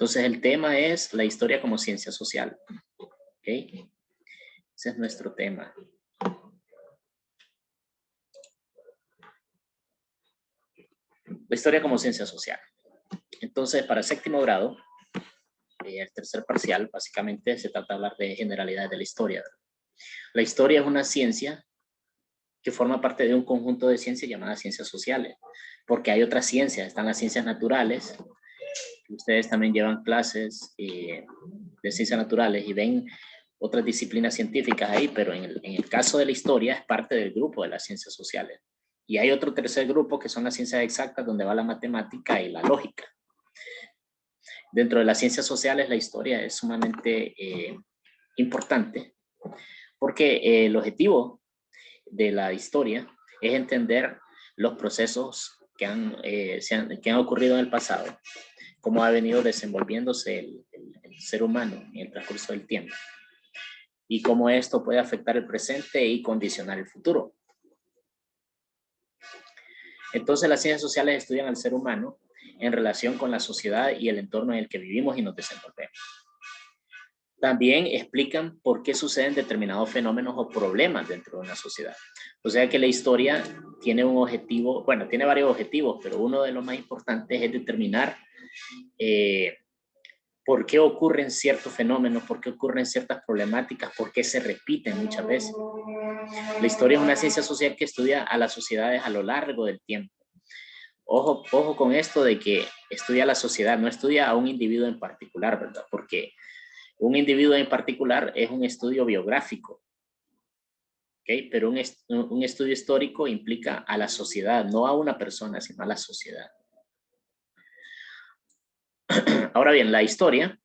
Entonces el tema es la historia como ciencia social. ¿Ok? Ese es nuestro tema. La historia como ciencia social. Entonces, para séptimo grado, el tercer parcial, básicamente se trata de hablar de generalidades de la historia. La historia es una ciencia que forma parte de un conjunto de ciencias llamadas ciencias sociales, porque hay otras ciencias, están las ciencias naturales. Ustedes también llevan clases de ciencias naturales y ven otras disciplinas científicas ahí, pero en el caso de la historia es parte del grupo de las ciencias sociales. Y hay otro tercer grupo que son las ciencias exactas, donde va la matemática y la lógica. Dentro de las ciencias sociales la historia es sumamente importante, porque el objetivo de la historia es entender los procesos que han ocurrido en el pasado, cómo ha venido desenvolviéndose el ser humano en el transcurso del tiempo y cómo esto puede afectar el presente y condicionar el futuro. Entonces las ciencias sociales estudian al ser humano en relación con la sociedad y el entorno en el que vivimos y nos desenvolvemos. También explican por qué suceden determinados fenómenos o problemas dentro de una sociedad. O sea que la historia tiene un objetivo, bueno, tiene varios objetivos, pero uno de los más importantes es determinar por qué ocurren ciertos fenómenos, por qué ocurren ciertas problemáticas, por qué se repiten muchas veces. La historia es una ciencia social que estudia a las sociedades a lo largo del tiempo. Ojo con esto de que estudia a la sociedad, no estudia a un individuo en particular, ¿verdad? Porque un individuo en particular es un estudio biográfico, ¿ok? Pero un estudio histórico implica a la sociedad, no a una persona, sino a la sociedad. Ahora bien, la historia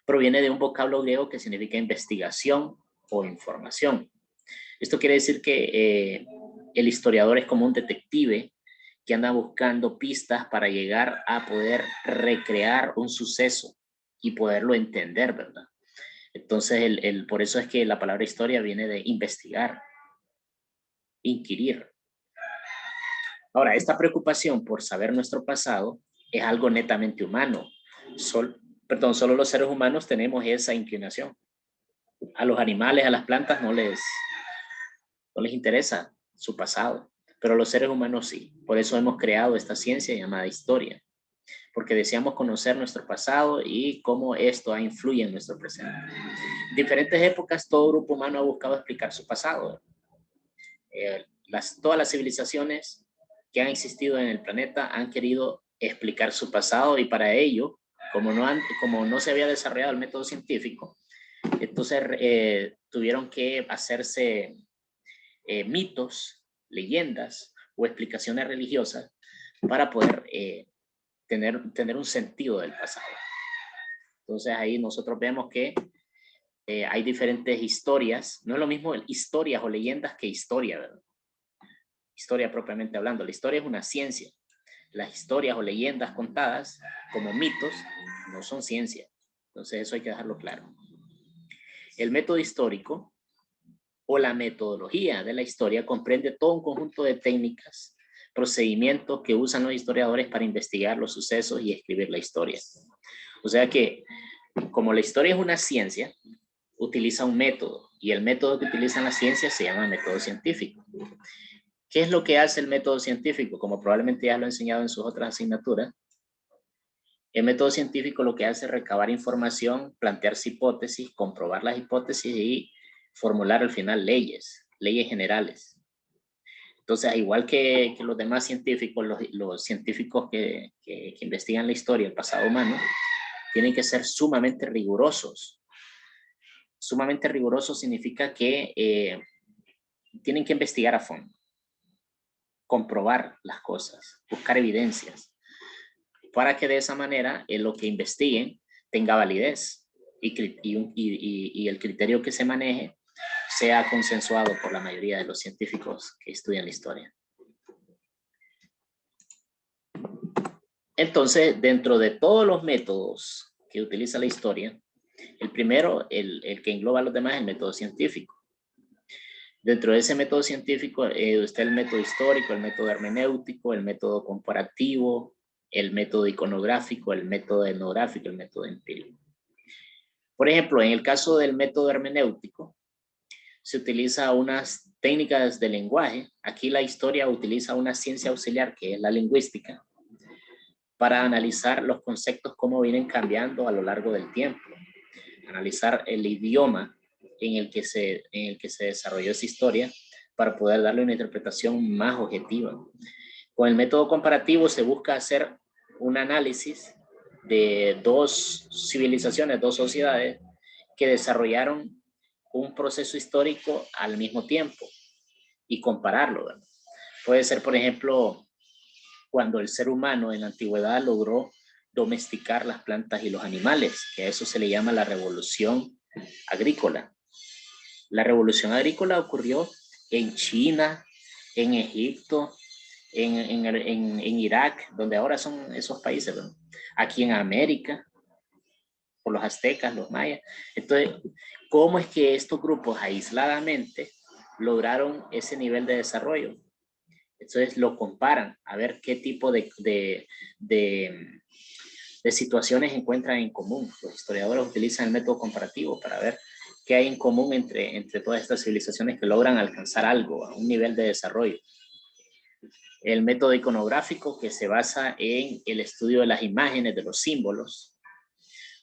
proviene de un vocablo griego que significa investigación o información. Esto quiere decir que el historiador es como un detective que anda buscando pistas para llegar a poder recrear un suceso y poderlo entender, ¿verdad? Entonces, por eso es que la palabra historia viene de investigar, inquirir. Ahora, esta preocupación por saber nuestro pasado es algo netamente humano. Solo los seres humanos tenemos esa inclinación. A los animales, a las plantas no les interesa su pasado, pero los seres humanos sí. Por eso hemos creado esta ciencia llamada historia, porque deseamos conocer nuestro pasado y cómo esto influye en nuestro presente. En diferentes épocas, todo grupo humano ha buscado explicar su pasado. Todas las civilizaciones que han existido en el planeta han querido explicar su pasado y para ello, como no se había desarrollado el método científico, entonces tuvieron que hacerse mitos, leyendas o explicaciones religiosas para poder tener un sentido del pasado. Entonces ahí nosotros vemos que hay diferentes historias, no es lo mismo historias o leyendas que historia, ¿verdad? Historia propiamente hablando, la historia es una ciencia. Las historias o leyendas contadas como mitos no son ciencia. Entonces eso hay que dejarlo claro. El método histórico o la metodología de la historia comprende todo un conjunto de técnicas, procedimientos que usan los historiadores para investigar los sucesos y escribir la historia. O sea que, como la historia es una ciencia, utiliza un método, y el método que utilizan las ciencias se llama método científico. ¿Qué es lo que hace el método científico? Como probablemente ya lo he enseñado en sus otras asignaturas, el método científico lo que hace es recabar información, plantearse hipótesis, comprobar las hipótesis y formular al final leyes generales. Entonces, igual que los demás científicos, los científicos que investigan la historia, el pasado humano, tienen que ser sumamente rigurosos. Sumamente rigurosos significa que tienen que investigar a fondo, comprobar las cosas, buscar evidencias, para que de esa manera lo que investiguen tenga validez y el criterio que se maneje sea consensuado por la mayoría de los científicos que estudian la historia. Entonces, dentro de todos los métodos que utiliza la historia, el primero, el que engloba a los demás, es el método científico. Dentro de ese método científico está el método histórico, el método hermenéutico, el método comparativo, el método iconográfico, el método etnográfico, el método empírico. Por ejemplo, en el caso del método hermenéutico, se utiliza unas técnicas de lenguaje. Aquí la historia utiliza una ciencia auxiliar que es la lingüística para analizar los conceptos, cómo vienen cambiando a lo largo del tiempo. Analizar el idioma en el que se desarrolló esa historia para poder darle una interpretación más objetiva. Con el método comparativo se busca hacer un análisis de dos civilizaciones, dos sociedades que desarrollaron un proceso histórico al mismo tiempo y compararlo, ¿verdad? Puede ser, por ejemplo, cuando el ser humano en la antigüedad logró domesticar las plantas y los animales, que a eso se le llama la revolución agrícola. La revolución agrícola ocurrió en China, en Egipto, en Irak, donde ahora son esos países, ¿no? Aquí en América, por los aztecas, los mayas. Entonces, ¿cómo es que estos grupos aisladamente lograron ese nivel de desarrollo? Entonces lo comparan a ver qué tipo de situaciones encuentran en común. Los historiadores utilizan el método comparativo para ver qué hay en común entre todas estas civilizaciones que logran alcanzar algo, a un nivel de desarrollo. El método iconográfico, que se basa en el estudio de las imágenes, de los símbolos.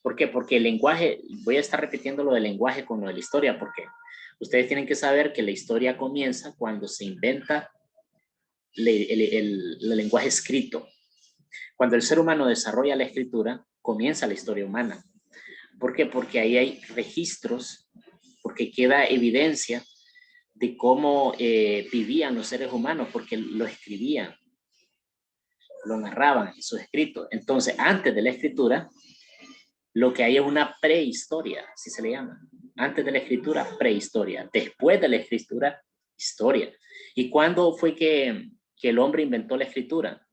¿Por qué? Porque el lenguaje, voy a estar repitiendo lo del lenguaje con lo de la historia, porque ustedes tienen que saber que la historia comienza cuando se inventa el lenguaje escrito. Cuando el ser humano desarrolla la escritura, comienza la historia humana. ¿Por qué? Porque ahí hay registros, porque queda evidencia de cómo vivían los seres humanos, porque lo escribían, lo narraban en sus escritos. Entonces, antes de la escritura, lo que hay es una prehistoria, así se le llama. Antes de la escritura, prehistoria. Después de la escritura, historia. ¿Y cuándo fue que el hombre inventó la escritura?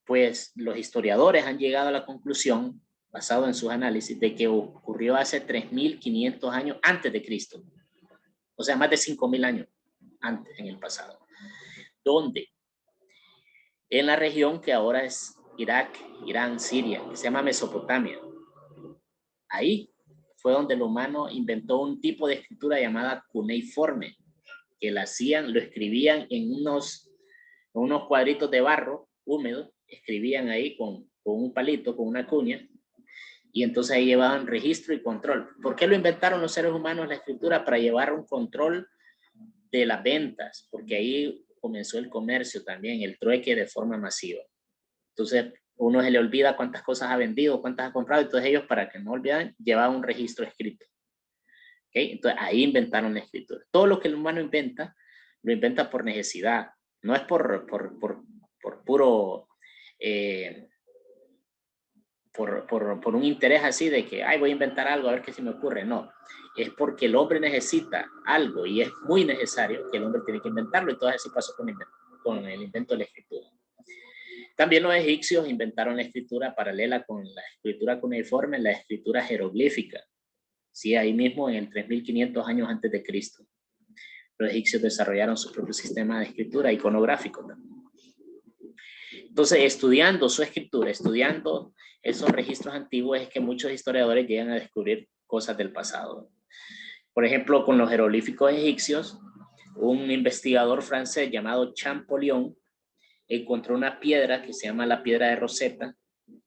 Pues los historiadores han llegado a la conclusión, basado en sus análisis, de que ocurrió hace 3.500 años antes de Cristo. O sea, más de 5.000 años antes, en el pasado. ¿Dónde? En la región que ahora es Irak, Irán, Siria, que se llama Mesopotamia. Ahí fue donde el humano inventó un tipo de escritura llamada cuneiforme, que lo escribían en unos cuadritos de barro húmedo, escribían ahí con un palito, con una cuña, y entonces ahí llevaban registro y control. ¿Por qué lo inventaron los seres humanos la escritura? Para llevar un control de las ventas, porque ahí comenzó el comercio también, el trueque de forma masiva. Entonces, uno se le olvida cuántas cosas ha vendido, cuántas ha comprado, entonces ellos, para que no olvidan, llevaban un registro escrito. ¿Okay? Entonces, ahí inventaron la escritura. Todo lo que el humano inventa, lo inventa por necesidad, no es por puro... por un interés así de que, ay, voy a inventar algo, a ver qué se me ocurre. No, es porque el hombre necesita algo y es muy necesario que el hombre tiene que inventarlo, y todo así pasó con el invento de la escritura. También los egipcios inventaron la escritura paralela con la escritura cuneiforme, la escritura jeroglífica. Sí, ahí mismo en el 3.500 años antes de Cristo. Los egipcios desarrollaron su propio sistema de escritura iconográfico también. Entonces, estudiando su escritura, estudiando esos registros antiguos, es que muchos historiadores llegan a descubrir cosas del pasado. Por ejemplo, con los jeroglíficos egipcios, un investigador francés llamado Champollion encontró una piedra que se llama la piedra de Rosetta,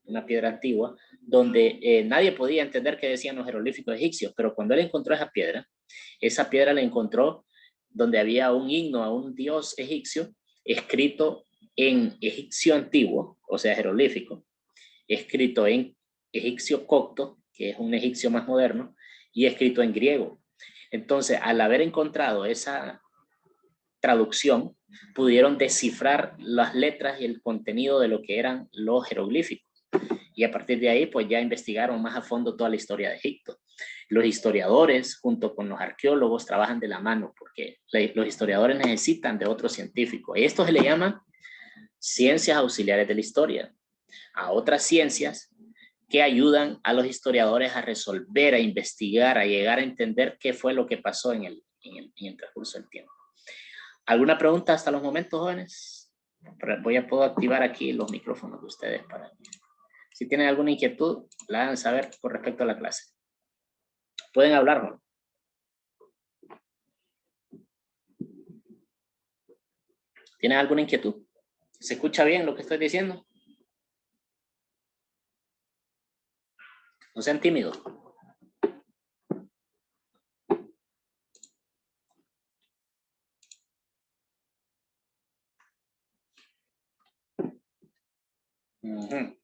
una piedra antigua, donde nadie podía entender qué decían los jeroglíficos egipcios, pero cuando él encontró esa piedra la encontró donde había un himno a un dios egipcio escrito en egipcio antiguo, o sea, jeroglífico, escrito en egipcio copto, que es un egipcio más moderno, y escrito en griego. Entonces, al haber encontrado esa traducción, pudieron descifrar las letras y el contenido de lo que eran los jeroglíficos. Y a partir de ahí, pues ya investigaron más a fondo toda la historia de Egipto. Los historiadores, junto con los arqueólogos, trabajan de la mano, porque los historiadores necesitan de otros científicos. Esto se le llama ciencias auxiliares de la historia, a otras ciencias que ayudan a los historiadores a resolver, a investigar, a llegar a entender qué fue lo que pasó en el transcurso del tiempo. ¿Alguna pregunta hasta los momentos, jóvenes? Puedo activar aquí los micrófonos de ustedes para que, si tienen alguna inquietud, la hagan saber con respecto a la clase. Pueden hablar, ¿no? ¿Tienen alguna inquietud? ¿Se escucha bien lo que estoy diciendo? No sean tímidos. Uh-huh.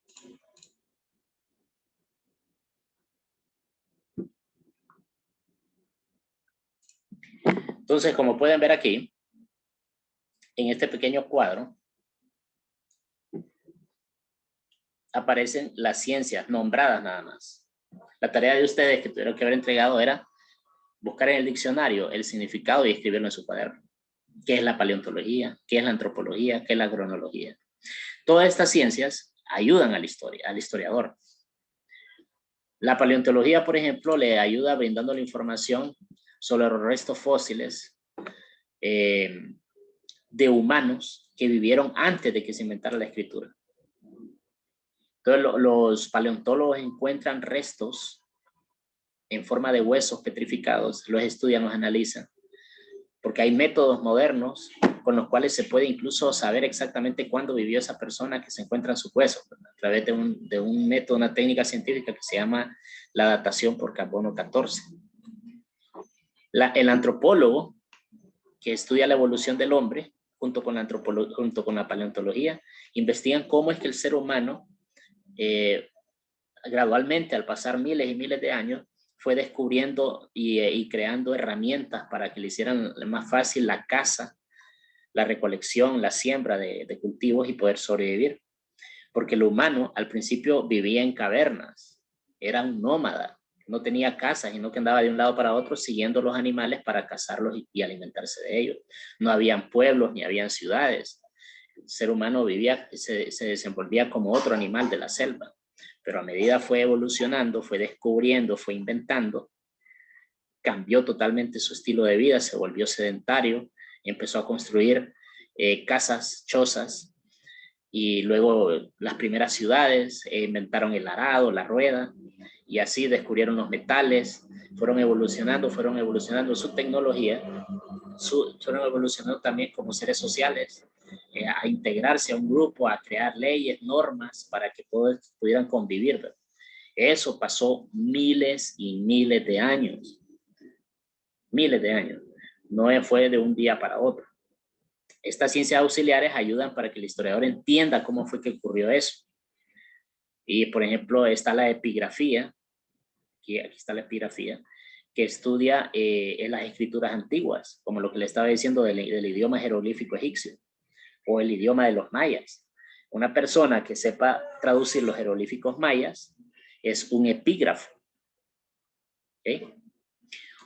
Entonces, como pueden ver aquí, en este pequeño cuadro, aparecen las ciencias nombradas nada más. La tarea de ustedes que tuvieron que haber entregado era buscar en el diccionario el significado y escribirlo en su cuaderno. ¿Qué es la paleontología? ¿Qué es la antropología? ¿Qué es la cronología? Todas estas ciencias ayudan al historiador. La paleontología, por ejemplo, le ayuda brindando la información sobre los restos fósiles de humanos que vivieron antes de que se inventara la escritura. Entonces, los paleontólogos encuentran restos en forma de huesos petrificados, los estudian, los analizan, porque hay métodos modernos con los cuales se puede incluso saber exactamente cuándo vivió esa persona que se encuentra en sus huesos, a través de un método, una técnica científica que se llama la datación por carbono 14. El antropólogo, que estudia la evolución del hombre, junto con la paleontología, investigan cómo es que el ser humano, gradualmente, al pasar miles y miles de años, fue descubriendo y creando herramientas para que le hicieran más fácil la caza, la recolección, la siembra de cultivos y poder sobrevivir. Porque el humano al principio vivía en cavernas, era un nómada, no tenía casa, sino que andaba de un lado para otro siguiendo los animales para cazarlos y alimentarse de ellos. No habían pueblos ni habían ciudades. El ser humano vivía, se desenvolvía como otro animal de la selva. Pero a medida fue evolucionando, fue descubriendo, fue inventando, cambió totalmente su estilo de vida, se volvió sedentario, empezó a construir casas, chozas, y luego las primeras ciudades inventaron el arado, la rueda, y así descubrieron los metales, fueron evolucionando su tecnología, fueron evolucionando también como seres sociales, a integrarse a un grupo, a crear leyes, normas para que todos pudieran convivir. Eso pasó miles y miles de años. Miles de años. No fue de un día para otro. Estas ciencias auxiliares ayudan para que el historiador entienda cómo fue que ocurrió eso. Y, por ejemplo, está la epigrafía, aquí está la epigrafía, que estudia las escrituras antiguas, como lo que le estaba diciendo del idioma jeroglífico egipcio, o el idioma de los mayas. Una persona que sepa traducir los jeroglíficos mayas es un epígrafo. ¿Okay?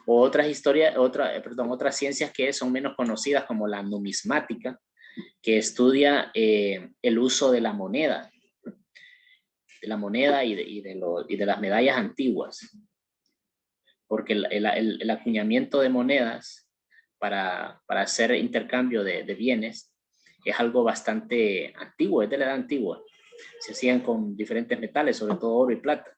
O otras ciencias que son menos conocidas, como la numismática, que estudia el uso de la moneda y de las medallas antiguas, porque el acuñamiento de monedas para hacer intercambio de bienes es algo bastante antiguo, es de la edad antigua. Se hacían con diferentes metales, sobre todo oro y plata.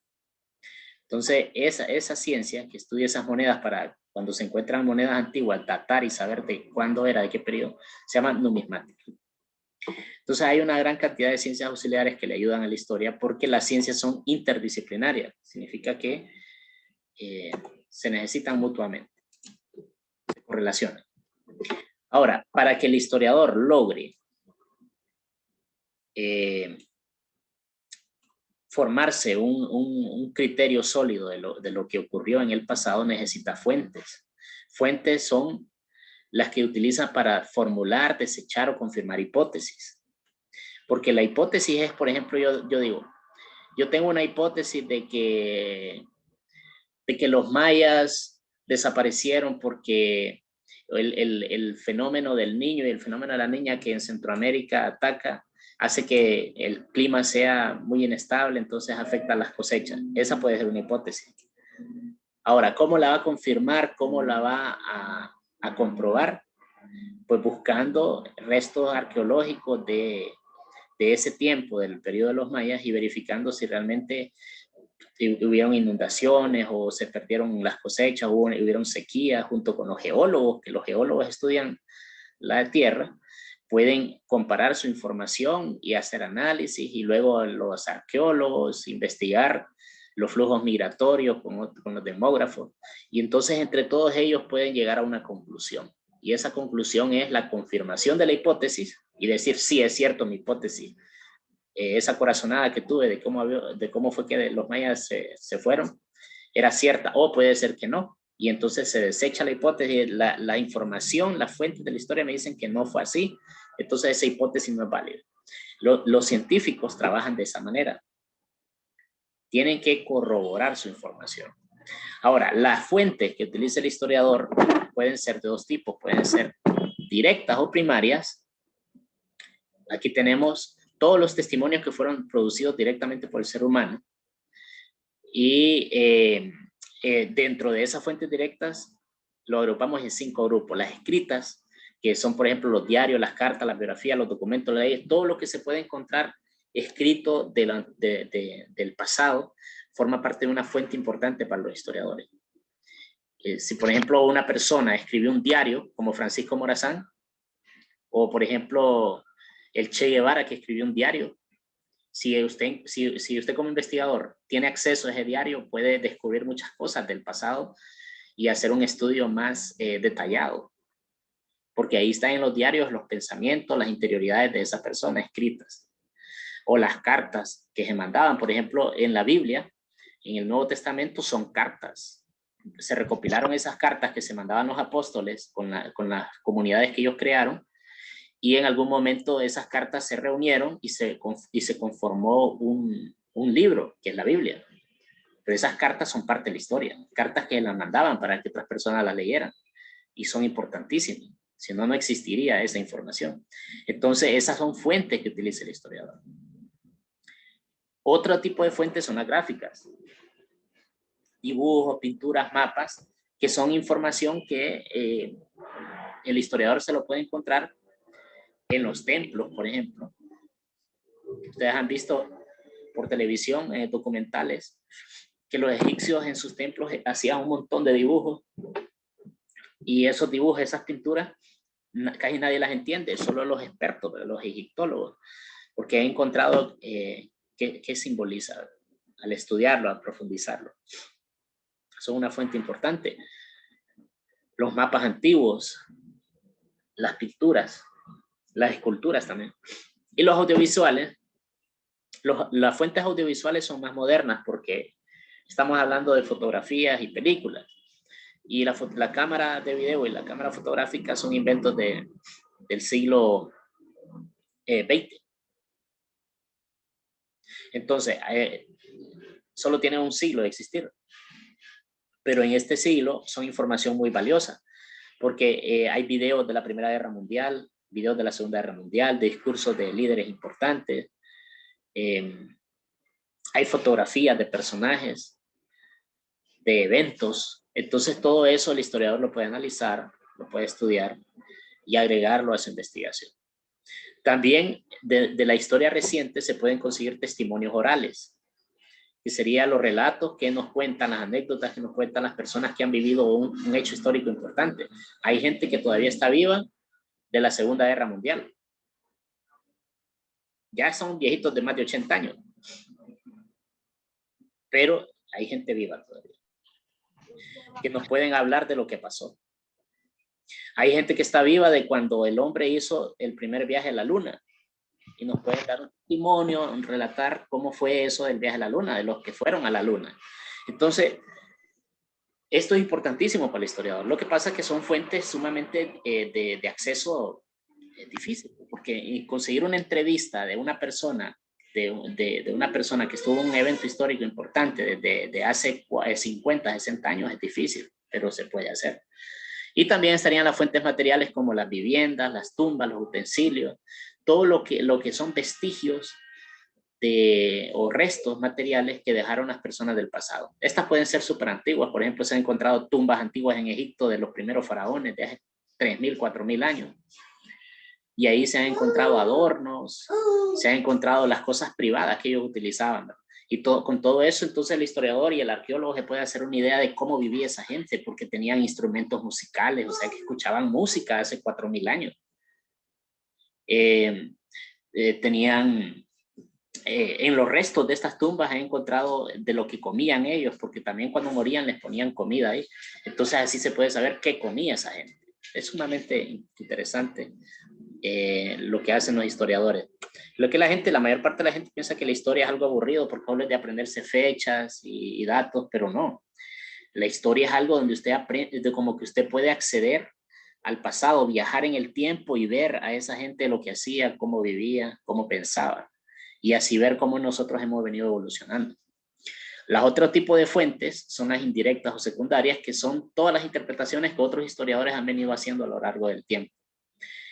Entonces, esa ciencia que estudia esas monedas para cuando se encuentran monedas antiguas, datar y saber de cuándo era, de qué periodo, se llama numismática. Entonces, hay una gran cantidad de ciencias auxiliares que le ayudan a la historia porque las ciencias son interdisciplinarias. Significa que se necesitan mutuamente, se correlacionan. Ahora, para que el historiador logre formarse un criterio sólido de lo que ocurrió en el pasado, necesita fuentes. Fuentes son las que utilizan para formular, desechar o confirmar hipótesis. Porque la hipótesis es, por ejemplo, yo digo, yo tengo una hipótesis de que los mayas desaparecieron porque el fenómeno del niño y el fenómeno de la niña que en Centroamérica ataca hace que el clima sea muy inestable, entonces afecta a las cosechas. Esa puede ser una hipótesis. Ahora, ¿cómo la va a confirmar? ¿Cómo la va a comprobar? Pues buscando restos arqueológicos de ese tiempo, del periodo de los mayas, y verificando si realmente hubieron inundaciones o se perdieron las cosechas, hubieron sequías, junto con los geólogos, que los geólogos estudian la tierra, pueden comparar su información y hacer análisis, y luego los arqueólogos investigar los flujos migratorios con los demógrafos, y entonces entre todos ellos pueden llegar a una conclusión. Y esa conclusión es la confirmación de la hipótesis y decir, sí, es cierto mi hipótesis. Esa corazonada que tuve de cómo fue que los mayas se fueron, era cierta, o puede ser que no. Y entonces se desecha la hipótesis, la información, las fuentes de la historia me dicen que no fue así, entonces esa hipótesis no es válida. Los científicos trabajan de esa manera. Tienen que corroborar su información. Ahora, las fuentes que utiliza el historiador pueden ser de dos tipos, pueden ser directas o primarias. Aquí tenemos todos los testimonios que fueron producidos directamente por el ser humano. Y dentro de esas fuentes directas lo agrupamos en 5 grupos. Las escritas, que son por ejemplo los diarios, las cartas, las biografías, los documentos, las leyes, todo lo que se puede encontrar escrito del pasado forma parte de una fuente importante para los historiadores. Si por ejemplo una persona escribió un diario, como Francisco Morazán, o por ejemplo el Che Guevara, que escribió un diario, si usted como investigador tiene acceso a ese diario, puede descubrir muchas cosas del pasado y hacer un estudio más detallado, porque ahí están en los diarios los pensamientos, las interioridades de esa persona escritas, o las cartas que se mandaban. Por ejemplo, en la Biblia, en el Nuevo Testamento, son cartas. Se recopilaron esas cartas que se mandaban los apóstoles con las comunidades que ellos crearon, y en algún momento esas cartas se reunieron y se conformó un libro, que es la Biblia. Pero esas cartas son parte de la historia, cartas que las mandaban para que otras personas las leyeran, y son importantísimas, si no, no existiría esa información. Entonces, esas son fuentes que utiliza el historiador. Otro tipo de fuentes son las gráficas, dibujos, pinturas, mapas, que son información que el historiador se lo puede encontrar en los templos, por ejemplo. Ustedes han visto por televisión documentales que los egipcios en sus templos hacían un montón de dibujos, y esos dibujos, esas pinturas, casi nadie las entiende, solo los expertos, los egiptólogos, porque han encontrado qué simboliza al estudiarlo, al profundizarlo. Son una fuente importante. Los mapas antiguos, las pinturas, las esculturas también. Y los audiovisuales, las fuentes audiovisuales son más modernas porque estamos hablando de fotografías y películas. Y la cámara de video y la cámara fotográfica son inventos del siglo XX. Entonces, solo tienen un siglo de existir. Pero en este siglo son información muy valiosa, porque hay videos de la Primera Guerra Mundial, videos de la Segunda Guerra Mundial, de discursos de líderes importantes. Hay fotografías de personajes, de eventos. Entonces todo eso el historiador lo puede analizar, lo puede estudiar y agregarlo a su investigación. También de la historia reciente se pueden conseguir testimonios orales, que serían los relatos que nos cuentan, las anécdotas que nos cuentan las personas que han vivido un hecho histórico importante. Hay gente que todavía está viva de la Segunda Guerra Mundial. Ya son viejitos de más de 80 años. Pero hay gente viva todavía, que nos pueden hablar de lo que pasó. Hay gente que está viva de cuando el hombre hizo el primer viaje a la luna, y nos pueden dar un testimonio, relatar cómo fue eso del viaje a la luna, de los que fueron a la luna. Entonces, esto es importantísimo para el historiador. Lo que pasa es que son fuentes sumamente de acceso difícil, porque conseguir una entrevista de una persona, de una persona que estuvo en un evento histórico importante de hace 50, 60 años es difícil, pero se puede hacer. Y también estarían las fuentes materiales como las viviendas, las tumbas, los utensilios, todo lo que son vestigios o restos materiales que dejaron las personas del pasado. Estas pueden ser súper antiguas. Por ejemplo, se han encontrado tumbas antiguas en Egipto de los primeros faraones de hace 3.000, 4.000 años. Y ahí se han encontrado adornos, se han encontrado las cosas privadas que ellos utilizaban, ¿no? Y con todo eso, entonces el historiador y el arqueólogo se puede hacer una idea de cómo vivía esa gente, porque tenían instrumentos musicales, o sea, que escuchaban música hace 4.000 años. Tenían, en los restos de estas tumbas he encontrado de lo que comían ellos, porque también cuando morían les ponían comida ahí. Entonces así se puede saber qué comía esa gente. Es sumamente interesante lo que hacen los historiadores. Lo que la mayor parte de la gente piensa que la historia es algo aburrido porque habla de aprenderse fechas y datos, pero no. La historia es algo donde usted aprende, como que usted puede acceder al pasado, viajar en el tiempo y ver a esa gente lo que hacía, cómo vivía, cómo pensaba, y así ver cómo nosotros hemos venido evolucionando. Los otros tipos de fuentes son las indirectas o secundarias, que son todas las interpretaciones que otros historiadores han venido haciendo a lo largo del tiempo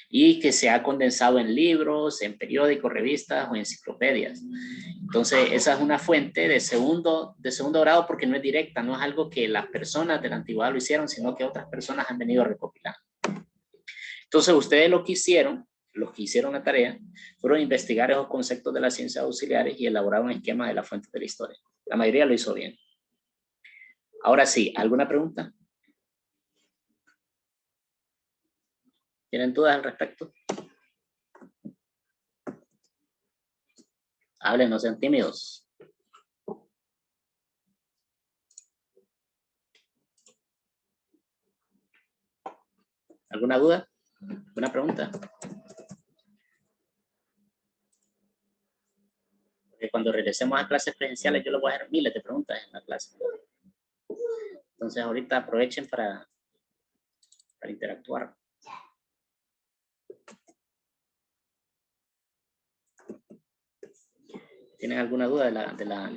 y que se ha condensado en libros, en periódicos, revistas o enciclopedias. Entonces, esa es una fuente de segundo grado porque no es directa, no es algo que las personas de la antigüedad lo hicieron, sino que otras personas han venido recopilando. Entonces, ustedes lo que hicieron, los que hicieron la tarea, fueron investigar esos conceptos de las ciencias auxiliares y elaborar un esquema de la fuente de la historia. La mayoría lo hizo bien. Ahora sí, ¿alguna pregunta? ¿Tienen dudas al respecto? Hablen, no sean tímidos. ¿Alguna duda? ¿Alguna pregunta? Porque cuando regresemos a clases presenciales yo les voy a hacer miles de preguntas en la clase. Entonces ahorita aprovechen para interactuar. ¿Tienen alguna duda de la